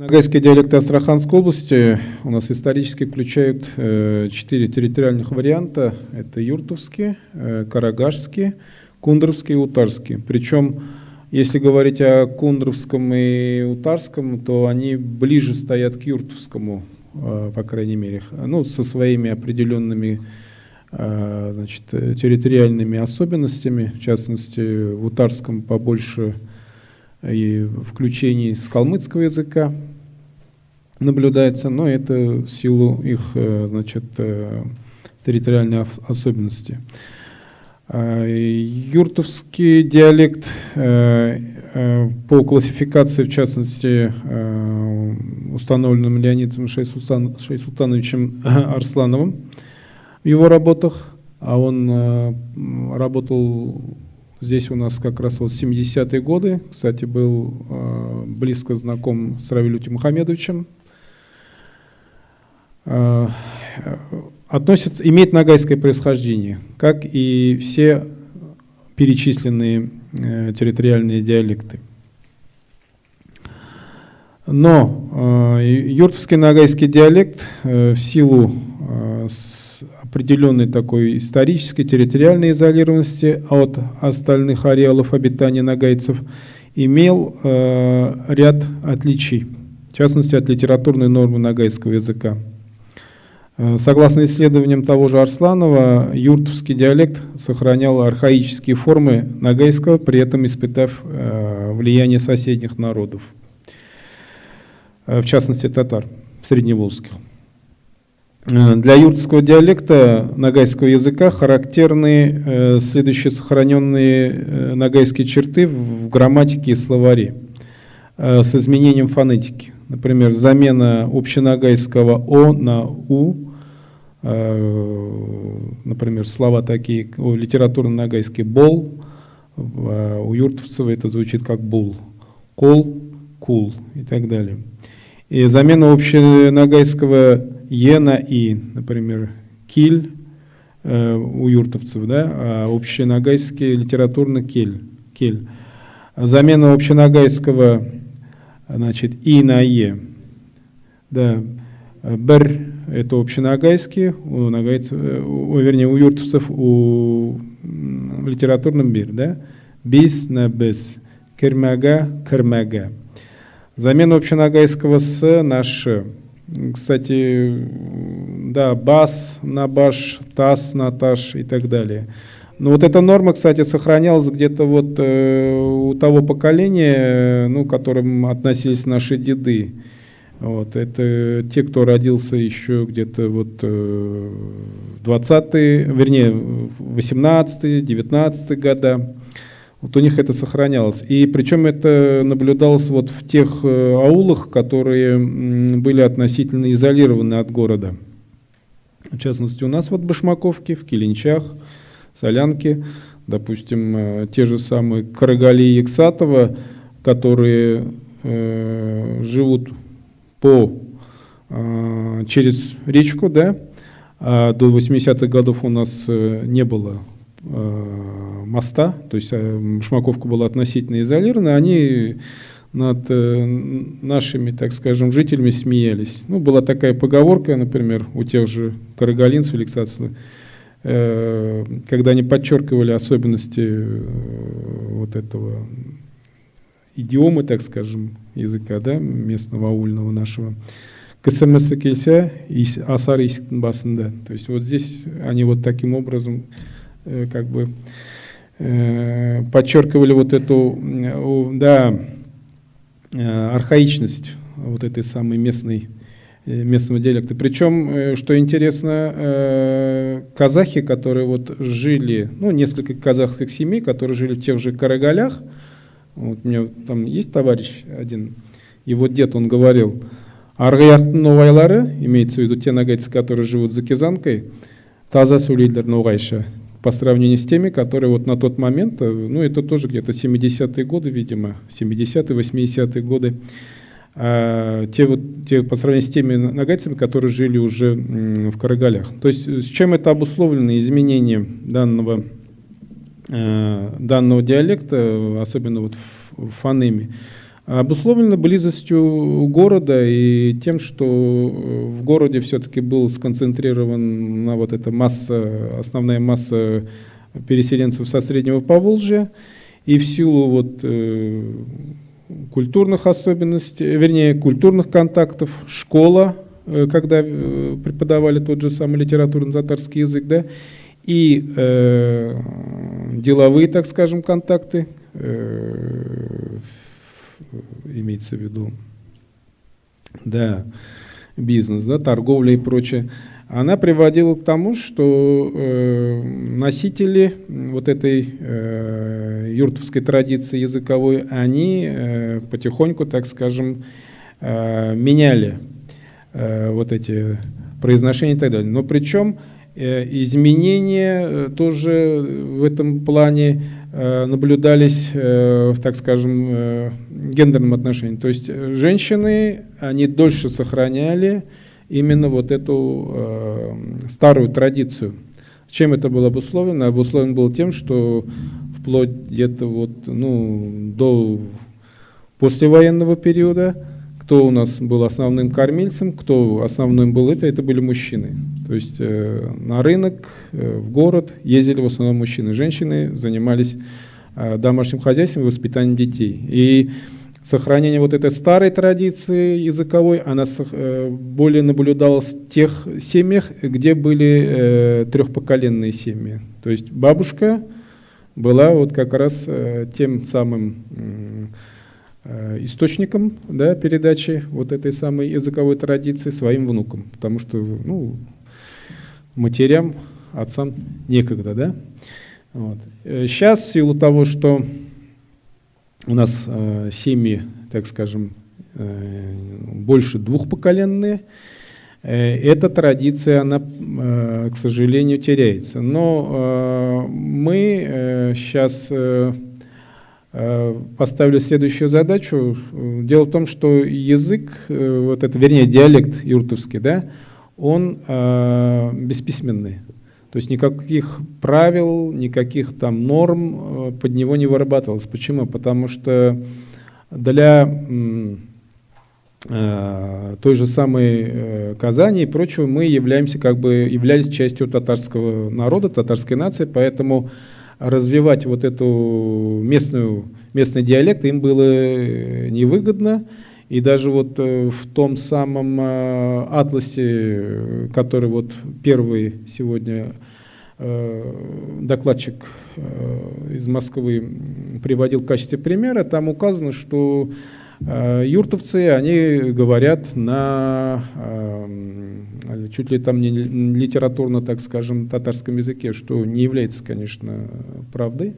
Ногайские диалекты Астраханской области у нас исторически включают 4 территориальных варианта. Это юртовский, карагашский, кундровский и утарский. Причем, если говорить о кундровском и утарском, то они ближе стоят к юртовскому, по крайней мере, ну, со своими определенными значит, территориальными особенностями. В частности, в утарском побольше и включений с калмыцкого языка наблюдается, но это в силу их, значит, территориальной особенности. Юртовский диалект по классификации, в частности, установленным Леонидом Шайсултановичем Арслановым в его работах, а он работал здесь у нас как раз вот в 70-е годы, кстати, был близко знаком с Равилем Тимухамедовичем, имеет ногайское происхождение, как и все перечисленные территориальные диалекты. Но юртовский ногайский диалект в силу определенной такой исторической, территориальной изолированности от остальных ареалов обитания ногайцев имел ряд отличий, в частности от литературной нормы ногайского языка. Согласно исследованиям того же Арсланова, юртовский диалект сохранял архаические формы ногайского, при этом испытав влияние соседних народов, в частности татар средневолжских. Для юртовского диалекта ногайского языка характерны следующие сохраненные ногайские черты в грамматике и словаре с изменением фонетики. Например, замена общеногайского «о» на «у». Например, слова такие, литературно-ногайский «бол», у юртовцев это звучит как «бул», «кол», «кул» и так далее. И замена общеногайского «е» на «и», например, «киль» у юртовцев, да, а общеногайский литературно «кель». Замена общеногайского, значит, «и» на «е». Да, «бер» — это общеногайский, у ногайцев, вернее, у юртовцев в литературном «бир», да, «бис» на «бес», «кермага» — «кермага». Замена общеногайского «с» на «ш». Кстати, да, «бас» на «баш», «тас» на «таш» и так далее. Но вот эта норма, кстати, сохранялась где-то вот у того поколения, ну, к которым относились наши деды. Вот, это те, кто родился еще где-то вот в 20-е, вернее, 18-е, 19-е года. Вот у них это сохранялось. И причем это наблюдалось вот в тех аулах, которые были относительно изолированы от города. В частности, у нас вот в Башмаковке, в Килинчах, Солянке, допустим, те же самые Карагали и Иксатово, которые живут через речку, да, а до 80-х годов у нас не было моста, то есть Башмаковка была относительно изолирована, они над нашими, так скажем, жителями смеялись. Ну, была такая поговорка, например, у тех же карагалинцев или иксатцев, когда они подчеркивали особенности вот этого идиомы, так скажем, языка, да, местного аульного нашего. КСМС келься и асар басында. То есть вот здесь они вот таким образом как бы подчеркивали вот эту, да, архаичность вот этой самой местного диалекта. Причем, что интересно, казахи, которые вот жили, ну, несколько казахских семей, которые жили в тех же Карагалях, вот у меня там есть товарищ один, его дед, он говорил, аргаяқтың ноғайлары, имеется в виду те ногайцы, которые живут за Кизанкой, таза сөйлейлер ноғайша, по сравнению с теми, которые вот на тот момент, ну это тоже где-то 70-е годы, видимо, 70-е, 80-е годы, те по сравнению с теми ногайцами, которые жили уже в Карагалях. То есть с чем это обусловлено изменение данного диалекта, особенно вот в фонеме? обусловлено близостью города и тем, что в городе все-таки был сконцентрирована вот эта масса, основная масса переселенцев со Среднего Поволжья, и в силу вот культурных особенностей, вернее, культурных контактов, школа, когда преподавали тот же самый литературно-татарский язык, да, и деловые, так скажем, контакты, имеется в виду, да, бизнес, да, торговля и прочее, она приводила к тому, что носители вот этой юртовской традиции языковой, они потихоньку, так скажем, меняли вот эти произношения и так далее. Но причем изменения тоже в этом плане наблюдались, так скажем, гендерном отношении. То есть женщины, они дольше сохраняли именно вот эту старую традицию. Чем это было обусловлено? Обусловлено было тем, что вплоть где-то вот, ну, до послевоенного периода, кто у нас был основным кормильцем, кто основным был, это были мужчины. То есть на рынок, в город ездили в основном мужчины. Женщины занимались домашним хозяйством и воспитанием детей. И сохранение вот этой старой традиции языковой, она более наблюдалась в тех семьях, где были трехпоколенные семьи. То есть бабушка была вот как раз тем самым источником, да, передачи вот этой самой языковой традиции своим внукам, потому что, ну, матерям, отцам некогда, да. Вот. Сейчас в силу того, что у нас семьи, так скажем, больше двухпоколенные, эта традиция, она, к сожалению, теряется. Но мы сейчас поставили следующую задачу. Дело в том, что язык, вот это, вернее, диалект юртовский, да, он бесписьменный. То есть никаких правил, никаких там норм под него не вырабатывалось. Почему? Потому что для той же самой Казани и прочего мы являлись частью татарского народа, татарской нации, поэтому развивать вот эту местный диалект им было невыгодно. И даже вот в том самом атласе, который вот первый сегодня докладчик из Москвы приводил в качестве примера, там указано, что юртовцы, они говорят на чуть ли там не литературно, так скажем, татарском языке, что не является, конечно, правдой.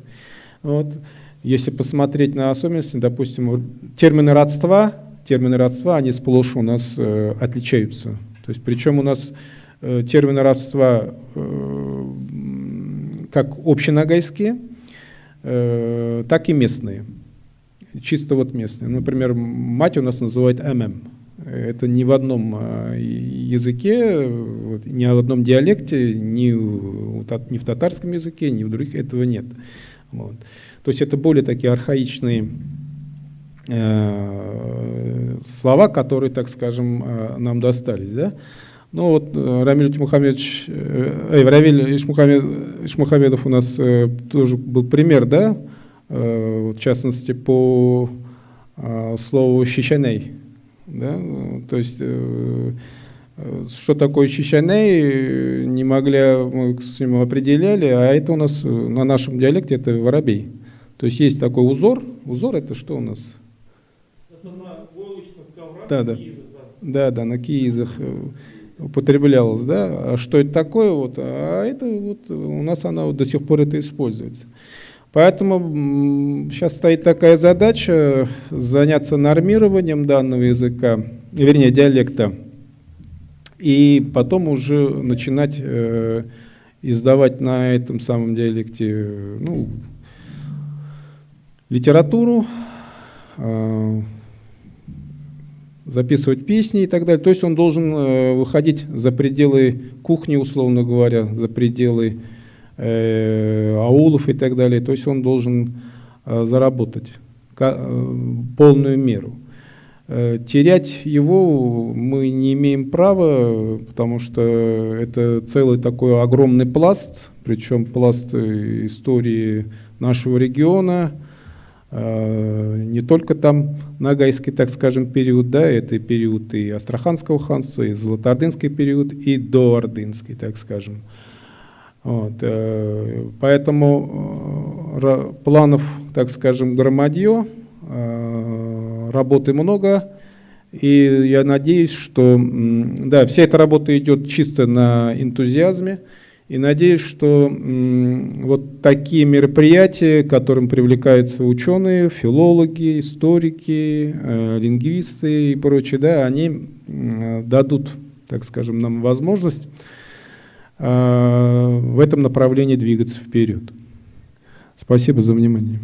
Вот. Если посмотреть на особенности, допустим, термины родства, они сплошь у нас отличаются. То есть, причем у нас термины родства как общенагайские, так и местные. Чисто вот местные. Например, мать у нас называют ММ. Это ни в одном языке, ни в одном диалекте, ни в татарском языке, ни в других этого нет. Вот. То есть это более такие архаичные слова, которые, так скажем, нам достались. Да? Ну вот Равиль Ишмухамедов у нас тоже был пример, да? В частности, по слову «щищаней». Да? То есть, что такое «щищаней», не могли, мы с ним определяли, а это у нас на нашем диалекте это воробей. То есть есть такой узор. Узор это что у нас? Это на войлочных коврах, да, киизах, да. Да, на киизах употреблялось, да. А что это такое? Вот? А это вот у нас она вот до сих пор это используется. Поэтому сейчас стоит такая задача заняться нормированием данного языка, вернее диалекта, и потом уже начинать издавать на этом самом диалекте, ну, литературу, записывать песни и так далее. То есть он должен выходить за пределы кухни, условно говоря, за пределы аулов и так далее. То есть он должен заработать полную меру. Терять его мы не имеем права, потому что это целый такой огромный пласт, причем пласт истории нашего региона, не только там Ногайский, так скажем, период, да, это период и Астраханского ханства, и Золотоордынский период, и доордынский, так скажем. Вот, поэтому планов, так скажем, громадье, работы много, и я надеюсь, что да, вся эта работа идет чисто на энтузиазме, и надеюсь, что вот такие мероприятия, к которым привлекаются ученые, филологи, историки, лингвисты и прочее, да, они дадут, так скажем, нам возможность в этом направлении двигаться вперед. Спасибо за внимание.